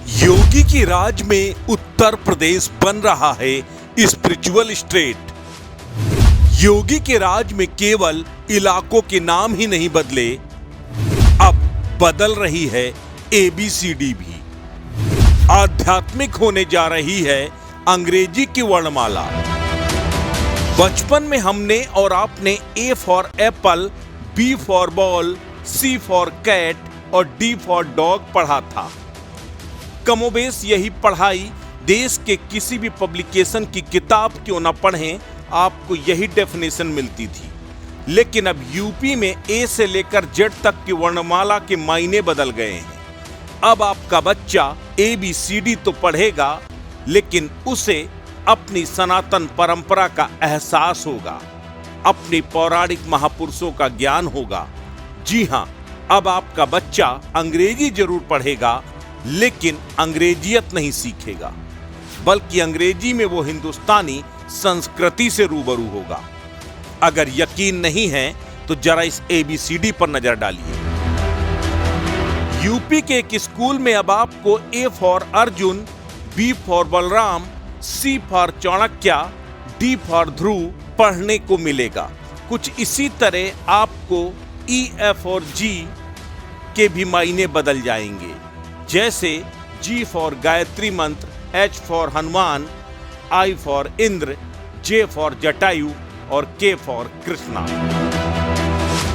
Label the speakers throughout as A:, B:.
A: योगी की राज में उत्तर प्रदेश बन रहा है स्पिरिचुअल स्टेट। योगी के राज में केवल इलाकों के नाम ही नहीं बदले, अब बदल रही है ABCD भी। आध्यात्मिक होने जा रही है अंग्रेजी की वर्णमाला। बचपन में हमने और आपने A for apple, B for ball, C for cat और D फॉर डॉग पढ़ा था। कमोबेश यही पढ़ाई देश के किसी भी पब्लिकेशन की किताब क्यों न पढ़ें, आपको यही डेफिनेशन मिलती थी। लेकिन अब यूपी में A से लेकर Z तक की वर्णमाला के मायने बदल गए हैं। अब आपका बच्चा ABCD तो पढ़ेगा, लेकिन उसे अपनी सनातन परंपरा का एहसास होगा, अपनी पौराणिक महापुरुषों का ज्ञान होगा। जी हां, अब आपका बच्चा अंग्रेजी जरूर पढ़ेगा, लेकिन अंग्रेजियत नहीं सीखेगा, बल्कि अंग्रेजी में वो हिंदुस्तानी संस्कृति से रूबरू होगा। अगर यकीन नहीं है तो जरा इस ABCD पर नजर डालिए। यूपी के एक स्कूल में अब आपको A for Arjun, B for Balram, C for Chanakya, D for Dhruv पढ़ने को मिलेगा। कुछ इसी तरह आपको E, F और G के भी मायने बदल जाएंगे, जैसे G फॉर गायत्री मंत्र, H for Hanuman, I for Indra, J for Jatayu और K फॉर कृष्णा।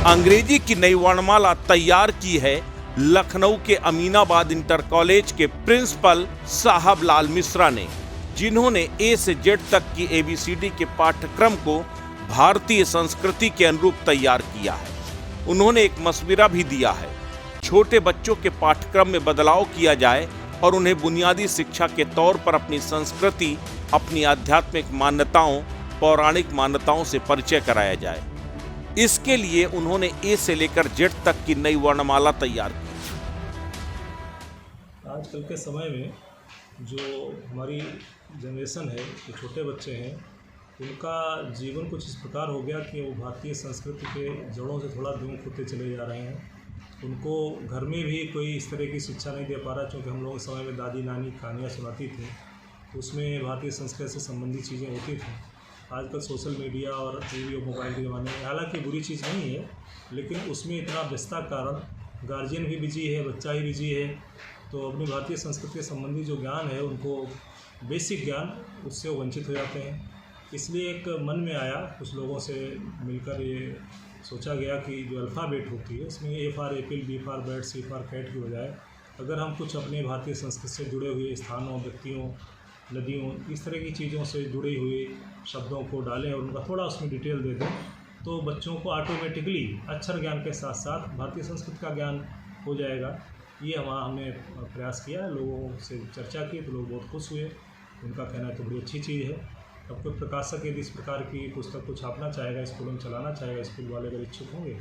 A: अंग्रेजी की नई वर्णमाला तैयार की है लखनऊ के अमीनाबाद इंटर कॉलेज के प्रिंसिपल साहब लाल मिश्रा ने, जिन्होंने A से Z तक की ABCD के पाठ्यक्रम को भारतीय संस्कृति के अनुरूप तैयार किया है। उन्होंने एक मशविरा भी दिया है, छोटे बच्चों के पाठ्यक्रम में बदलाव किया जाए और उन्हें बुनियादी शिक्षा के तौर पर अपनी संस्कृति, अपनी आध्यात्मिक मान्यताओं, पौराणिक मान्यताओं से परिचय कराया जाए। इसके लिए उन्होंने A से लेकर Z तक की नई वर्णमाला तैयार की।
B: आजकल के समय में जो हमारी जनरेशन है, जो छोटे बच्चे हैं, उनका जीवन कुछ इस प्रकार हो गया कि वो भारतीय संस्कृति के जड़ों से थोड़ा दूर होते चले जा रहे हैं। उनको घर में भी कोई इस तरह की शिक्षा नहीं दे पा रहा, क्योंकि हम लोग के समय में दादी नानी कहानियाँ सुनाती थी, उसमें भारतीय संस्कृति से संबंधित चीज़ें होती थी। आजकल सोशल मीडिया और टीवी और मोबाइल के ज़माने में, हालांकि बुरी चीज़ नहीं है, लेकिन उसमें इतना व्यस्तता कारण गार्जियन भी बिजी है, बच्चा ही बिजी है, तो अपनी भारतीय संस्कृति से संबंधित जो ज्ञान है, उनको बेसिक ज्ञान, उससे वंचित हो जाते हैं। इसलिए एक मन में आया, कुछ लोगों से मिलकर ये सोचा गया कि जो अल्फ़ाबेट होती है, उसमें A for apple, B for bat, C for cat की बजाय अगर हम कुछ अपने भारतीय संस्कृति से जुड़े हुए स्थानों, व्यक्तियों, नदियों, इस तरह की चीज़ों से जुड़े हुए शब्दों को डालें और उनका थोड़ा उसमें डिटेल दे दें, तो बच्चों को ऑटोमेटिकली अक्षर ज्ञान के साथ साथ भारतीय संस्कृति का ज्ञान हो जाएगा। ये हमने प्रयास किया, लोगों से चर्चा की तो लोग बहुत खुश हुए। उनका कहना है तो बड़ी अच्छी चीज़ है। अब कोई प्रकाशक यदि इस प्रकार की पुस्तक को छापना चाहेगा, स्कूलों में चलाना चाहेगा, स्कूल वाले अगर इच्छुक होंगे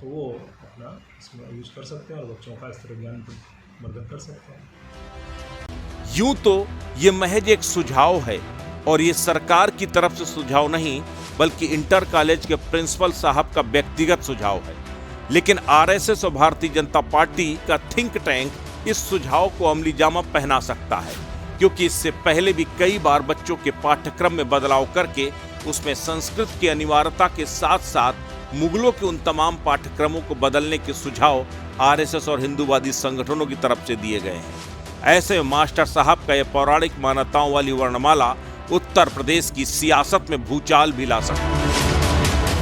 B: तो वो अपना इसमें यूज कर सकते हैं और बच्चों का इस तरह ज्ञान वर्धन कर सकते हैं।
A: यूं तो ये महज एक सुझाव है, और ये सरकार की तरफ से सुझाव नहीं, बल्कि इंटर कॉलेज के प्रिंसिपल साहब का व्यक्तिगत सुझाव है। लेकिन RSS और भारतीय जनता पार्टी का थिंक टैंक इस सुझाव को अमली जामा पहना सकता है, क्योंकि इससे पहले भी कई बार बच्चों के पाठ्यक्रम में बदलाव करके उसमें संस्कृत की अनिवार्यता के साथ साथ मुगलों के उन तमाम पाठ्यक्रमों को बदलने के सुझाव RSS और हिंदूवादी संगठनों की तरफ से दिए गए हैं। ऐसे में मास्टर साहब का यह पौराणिक मान्यताओं वाली वर्णमाला उत्तर प्रदेश की सियासत में भूचाल भी ला सकती है।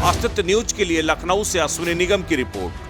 A: अस्तित्व न्यूज के लिए लखनऊ से अश्विनी निगम की रिपोर्ट।